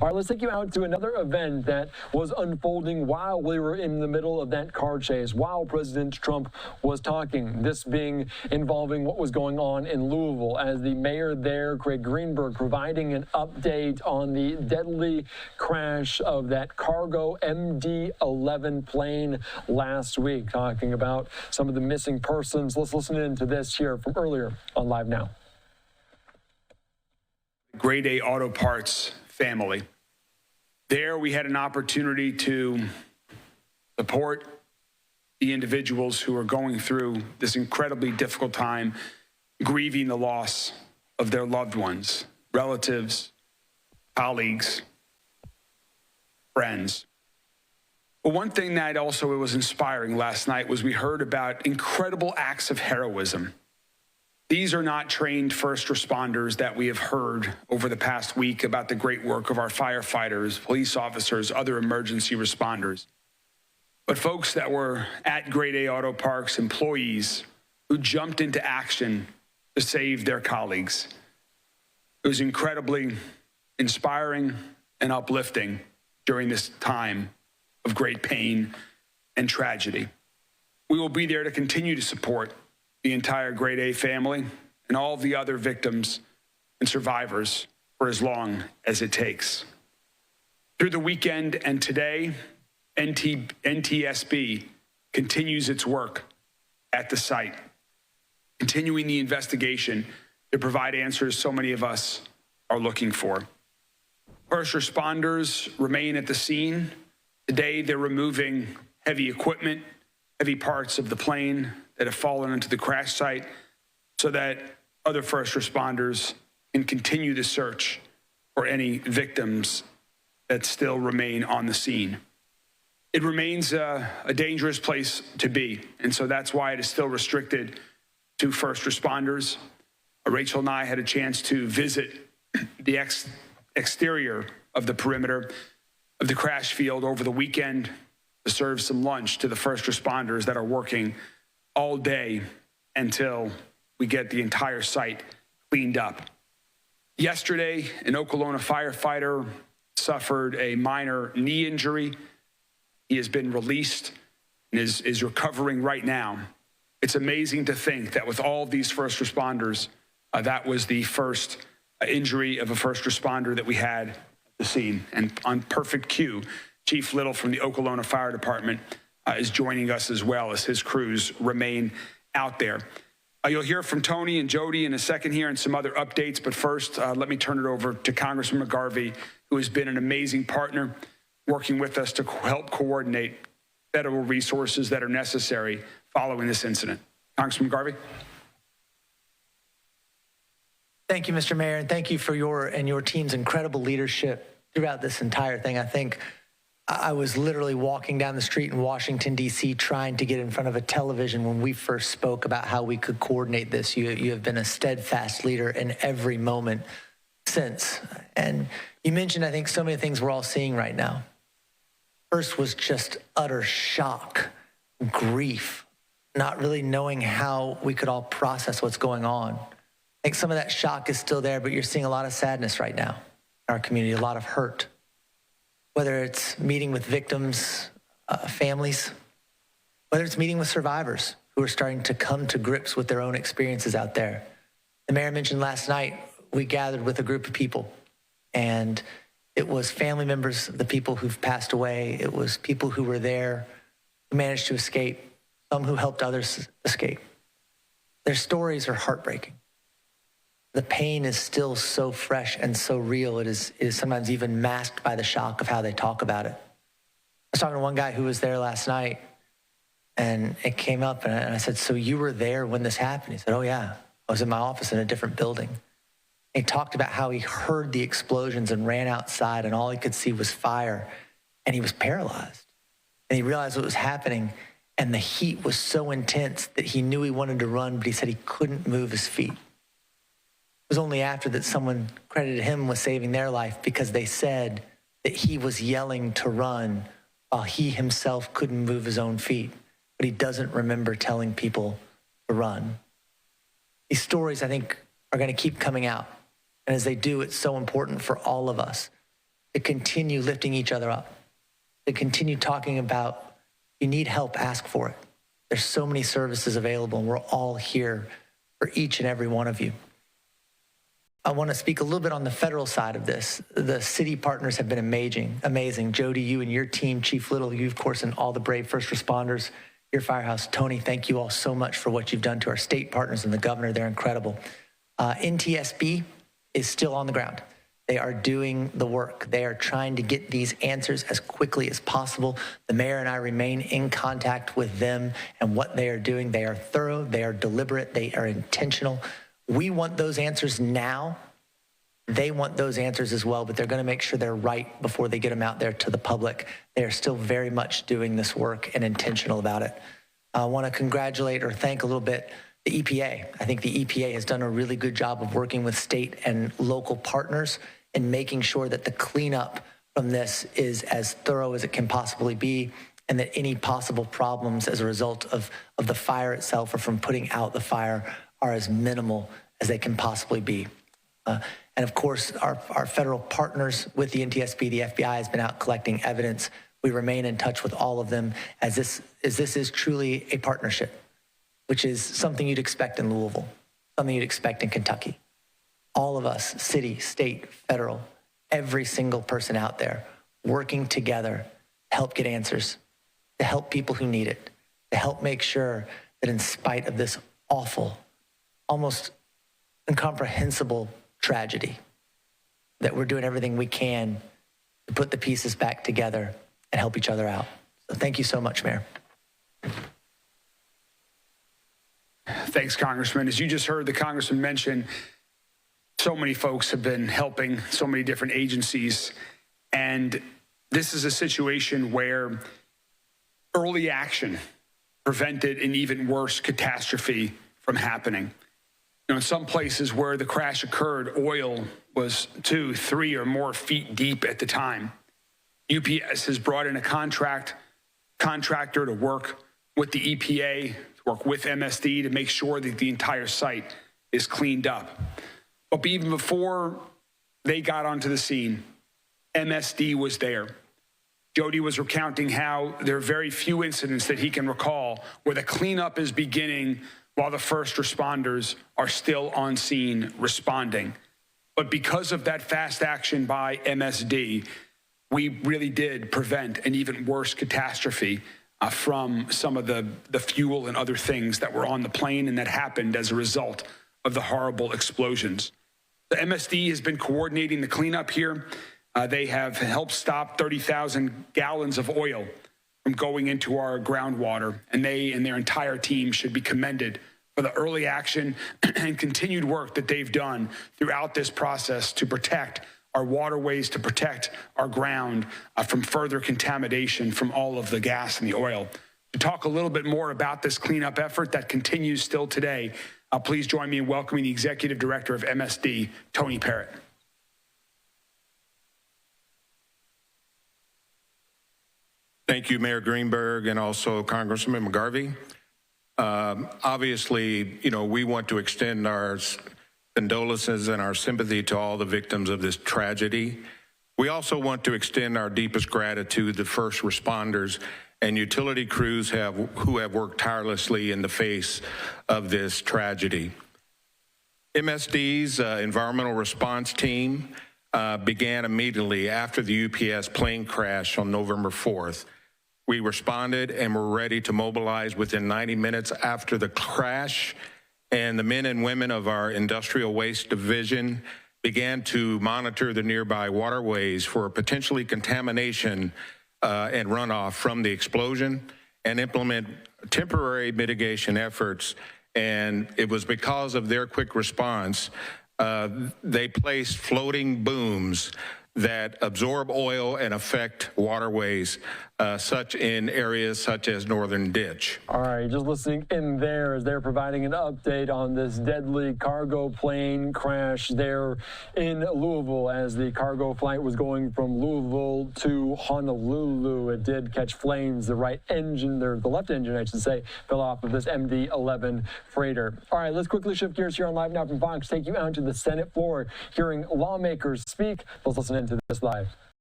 All right, let's take you out to another event that was unfolding while we were in the middle of that car chase, while President Trump was talking. This being involving what was going on in Louisville, as the mayor there, Craig Greenberg, providing an update on the deadly crash of that cargo MD-11 plane last week, talking about some of the missing persons. Let's listen into this here from earlier on Live Now. Grade A Auto Parts family. There we had an opportunity to support the individuals who are going through this incredibly difficult time, grieving the loss of their loved ones, relatives, colleagues, friends. But one thing that also was inspiring last night was we heard about incredible acts of heroism. These are not trained first responders that we have heard over the past week about the great work of our firefighters, police officers, other emergency responders, but folks that were at Grade A Auto Parks, employees who jumped into action to save their colleagues. It was incredibly inspiring and uplifting during this time of great pain and tragedy. We will be there to continue to support the entire Grade A family and all of the other victims and survivors for as long as it takes. Through the weekend and today, NTSB continues its work at the site, continuing the investigation to provide answers so many of us are looking for. First responders remain at the scene. Today, they're removing heavy equipment, heavy parts of the plane that have fallen into the crash site so that other first responders can continue the search for any victims that still remain on the scene. It remains a dangerous place to be, and so that's why it is still restricted to first responders. Rachel and I had a chance to visit the exterior of the perimeter of the crash field over the weekend to serve some lunch to the first responders that are working all day until we get the entire site cleaned up. Yesterday, an Okolona firefighter suffered a minor knee injury. He has been released and is recovering right now. It's amazing to think that with all these first responders, that was the first injury of a first responder that we had at the scene. And on perfect cue, Chief Little from the Okolona Fire Department is joining us as well as his crews remain out there. You'll hear from Tony and Jody in a second here and some other updates, but first, let me turn it over to Congressman Garvey, who has been an amazing partner working with us to help coordinate federal resources that are necessary following this incident. Congressman Garvey. Thank you, Mr. Mayor, and thank you for your and your team's incredible leadership throughout this entire thing. I think I was literally walking down the street in Washington, D.C., trying to get in front of a television when we first spoke about how we could coordinate this. You have been a steadfast leader in every moment since. And you mentioned, I think, so many things we're all seeing right now. First was just utter shock, grief, not really knowing how we could all process what's going on. I think some of that shock is still there, but you're seeing a lot of sadness right now in our community, a lot of hurt. Whether it's meeting with victims, families, whether it's meeting with survivors who are starting to come to grips with their own experiences out there. The mayor mentioned last night, we gathered with a group of people, and it was family members of the people who've passed away. It was people who were there, who managed to escape, some who helped others escape. Their stories are heartbreaking. The pain is still so fresh and so real. It is sometimes even masked by the shock of how they talk about it. I was talking to one guy who was there last night, and it came up, and I said, "So you were there when this happened?" He said, "Oh yeah, I was in my office in a different building." He talked about how he heard the explosions and ran outside, and all he could see was fire, and he was paralyzed. And he realized what was happening, and the heat was so intense that he knew he wanted to run, but he said he couldn't move his feet. It was only after that someone credited him with saving their life, because they said that he was yelling to run while he himself couldn't move his own feet, but he doesn't remember telling people to run. These stories, I think, are going to keep coming out. And as they do, it's so important for all of us to continue lifting each other up, to continue talking about, you need help, ask for it. There's so many services available, and we're all here for each and every one of you. I want to speak a little bit on the federal side of this. The city partners have been amazing. Jody, you and your team, Chief Little, you, of course, and all the brave first responders, your firehouse. Tony, thank you all so much for what you've done to our state partners and the governor. They're incredible. NTSB is still on the ground. They are doing the work. They are trying to get these answers as quickly as possible. The mayor and I remain in contact with them and what they are doing. They are thorough, they are deliberate, they are intentional. We want those answers now. They want those answers as well, but they're going to make sure they're right before they get them out there to the public. They are still very much doing this work and intentional about it. I want to congratulate or thank a little bit the EPA. I think the EPA has done a really good job of working with state and local partners and making sure that the cleanup from this is as thorough as it can possibly be, and that any possible problems as a result of the fire itself or from putting out the fire are as minimal as they can possibly be. And of course, our federal partners with the NTSB, the FBI has been out collecting evidence. We remain in touch with all of them as this is truly a partnership, which is something you'd expect in Louisville, something you'd expect in Kentucky. All of us, city, state, federal, every single person out there working together to help get answers, to help people who need it, to help make sure that in spite of this awful, almost incomprehensible tragedy, that we're doing everything we can to put the pieces back together and help each other out. So thank you so much, Mayor. Thanks, Congressman. As you just heard the Congressman mention, so many folks have been helping, so many different agencies, and this is a situation where early action prevented an even worse catastrophe from happening. You know, in some places where the crash occurred, oil was 2, 3, or more feet deep at the time. UPS has brought in a contractor to work with the EPA, to work with MSD to make sure that the entire site is cleaned up. But even before they got onto the scene, MSD was there. Jody was recounting how there are very few incidents that he can recall where the cleanup is beginning while the first responders are still on scene responding. But because of that fast action by MSD, we really did prevent an even worse catastrophe from some of the fuel and other things that were on the plane and that happened as a result of the horrible explosions. The MSD has been coordinating the cleanup here. They have helped stop 30,000 gallons of oil from going into our groundwater, and they and their entire team should be commended for the early action and continued work that they've done throughout this process to protect our waterways, to protect our ground from further contamination from all of the gas and the oil. To talk a little bit more about this cleanup effort that continues still today, please join me in welcoming the Executive Director of MSD, Tony Parrott. Thank you, Mayor Greenberg, and also Congressman Garvey. Obviously, you know, we want to extend our condolences and our sympathy to all the victims of this tragedy. We also want to extend our deepest gratitude to first responders and utility crews who have worked tirelessly in the face of this tragedy. MSD's environmental response team began immediately after the UPS plane crash on November 4th. We responded and were ready to mobilize within 90 minutes after the crash, and the men and women of our industrial waste division began to monitor the nearby waterways for potentially contamination and runoff from the explosion and implement temporary mitigation efforts. And it was because of their quick response, they placed floating booms that absorb oil and affect waterways, such in areas such as Northern Ditch. All right, just listening in there as they're providing an update on this deadly cargo plane crash there in Louisville as the cargo flight was going from Louisville to Honolulu. It did catch flames. The right engine, the left engine, I should say, fell off of this MD-11 freighter. All right, let's quickly shift gears here on Live Now from Fox, take you out to the Senate floor, hearing lawmakers speak. Let's listen into this live.